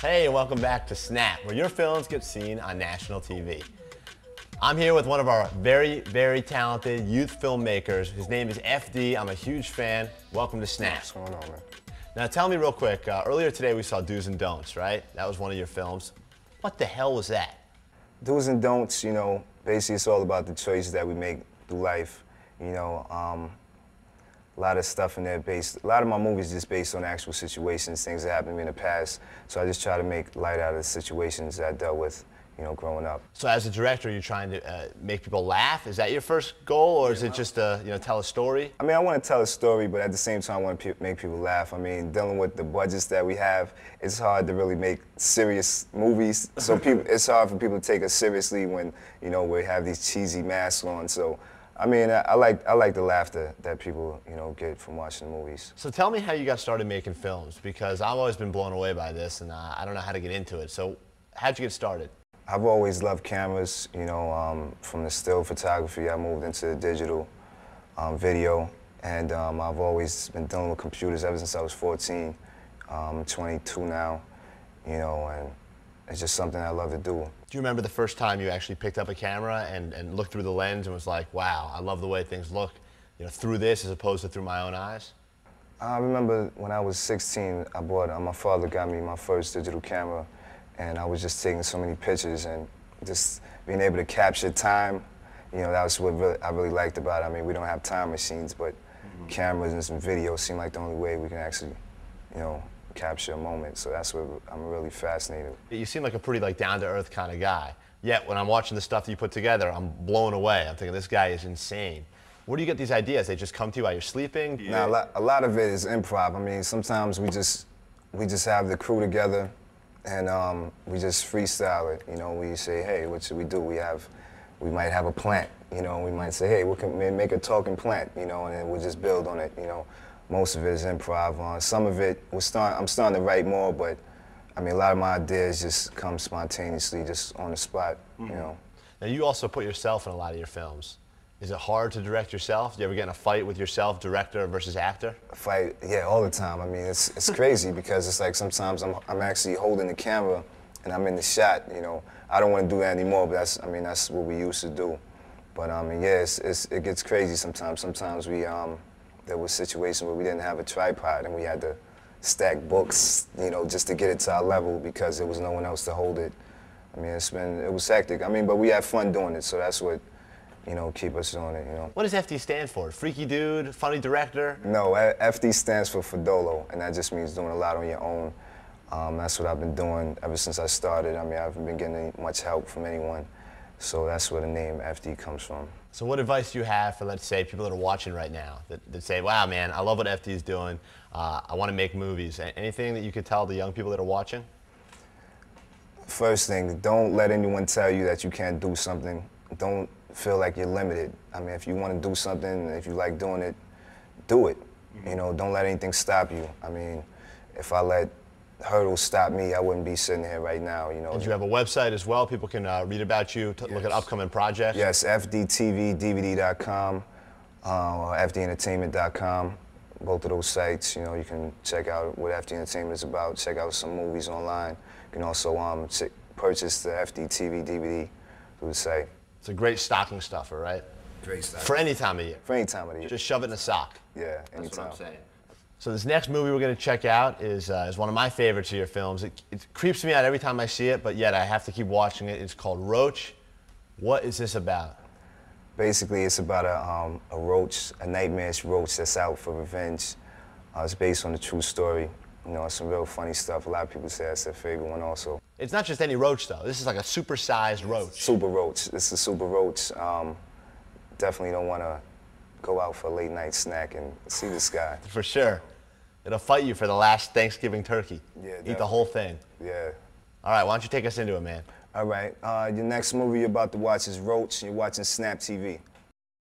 Hey, welcome back to Snap, where your films get seen on national TV. I'm here with one of our very, very talented youth filmmakers. His name is FD. I'm a huge fan. Welcome to Snap. What's going on, man? Now tell me real quick, earlier today we saw Do's and Don'ts, right? That was one of your films. What the hell was that? Do's and don'ts, you know, basically it's all about the choices that we make through life. You know, a lot of stuff in there a lot of my movies just based on actual situations, things that happened to me in the past. So I just try to make light out of the situations that I dealt with, you know, growing up. So as a director, you're trying to make people laugh? Is that your first goal, or is it just to, tell a story? I mean, I want to tell a story, but at the same time, I want to make people laugh. I mean, dealing with the budgets that we have, it's hard to really make serious movies. So it's hard for people to take us seriously when, you know, we have these cheesy masks on. So, I mean, I like the laughter that people, you know, get from watching the movies. So tell me how you got started making films, because I've always been blown away by this, and I don't know how to get into it. So how'd you get started? I've always loved cameras, you know, from the still photography, I moved into the digital video, and I've always been dealing with computers ever since I was 14. I'm 22 now, you know, and it's just something I love to do. Do you remember the first time you actually picked up a camera and looked through the lens and was like, wow, I love the way things look, through this as opposed to through my own eyes? I remember when I was 16, my father got me my first digital camera, and I was just taking so many pictures and just being able to capture time. You know, that was what I really liked about it. I mean, we don't have time machines, but cameras and some video seem like the only way we can actually, capture a moment. So that's what I'm really fascinated. You seem like a pretty down-to-earth kind of guy. Yet when I'm watching the stuff that you put together, I'm blown away. I'm thinking, this guy is insane. Where do you get these ideas? They just come to you while you're sleeping? Now, a lot of it is improv. I mean, sometimes we just have the crew together, and we just freestyle it. You know, we say, hey, what should we do? We might have a plant. You know, we might say, hey, we can make a talking plant. You know, and then we'll just build on it. You know, most of it is improv. Some of it, I'm starting to write more, but I mean, a lot of my ideas just come spontaneously, just on the spot. You know. Now, you also put yourself in a lot of your films. Is it hard to direct yourself? Do you ever get in a fight with yourself, director versus actor? A fight, yeah, all the time. I mean, it's crazy because it's like sometimes I'm actually holding the camera and I'm in the shot. You know, I don't want to do that anymore, but that's what we used to do. But I mean, yeah, it gets crazy sometimes. Sometimes there was situations where we didn't have a tripod and we had to stack books, just to get it to our level because there was no one else to hold it. I mean, it was hectic. I mean, but we had fun doing it, so that's what, keep us doing it, What does FD stand for? Freaky dude, funny director? No, FD stands for Fadolo, and that just means doing a lot on your own. That's what I've been doing ever since I started. I mean, I haven't been getting much help from anyone, so that's where the name FD comes from. So what advice do you have for, let's say, people that are watching right now that say, wow, man, I love what FD is doing. I want to make movies. Anything that you could tell the young people that are watching? First thing, don't let anyone tell you that you can't do something. Don't feel like you're limited. I mean, if you want to do something, if you like doing it, do it. Don't let anything stop you. I mean, if I let hurdles stop me, I wouldn't be sitting here right now, And you have a website as well. People can read about you, look at upcoming projects. Yes, fdtvdvd.com or fdentertainment.com. Both of those sites, you can check out what FD Entertainment is about, check out some movies online. You can also purchase the FD TV DVD through the site. It's a great stocking stuffer, right? Great stocking. For any time of year. For any time of the year. Just shove it in a sock. Yeah, anytime. That's what I'm saying. So this next movie we're going to check out is one of my favorites of your films. It creeps me out every time I see it, but yet I have to keep watching it. It's called Roach. What is this about? Basically, it's about a roach, a nightmarish roach that's out for revenge. It's based on a true story. It's some real funny stuff. A lot of people say that's their favorite one also. It's not just any roach, though. This is like a super-sized roach. Super roach. This is a super roach. Definitely don't want to go out for a late-night snack and see this guy. For sure. It'll fight you for the last Thanksgiving turkey. Yeah, Eat the whole thing. Yeah. All right, why don't you take us into it, man? All right. Your next movie you're about to watch is Roach, and you're watching SnapTV.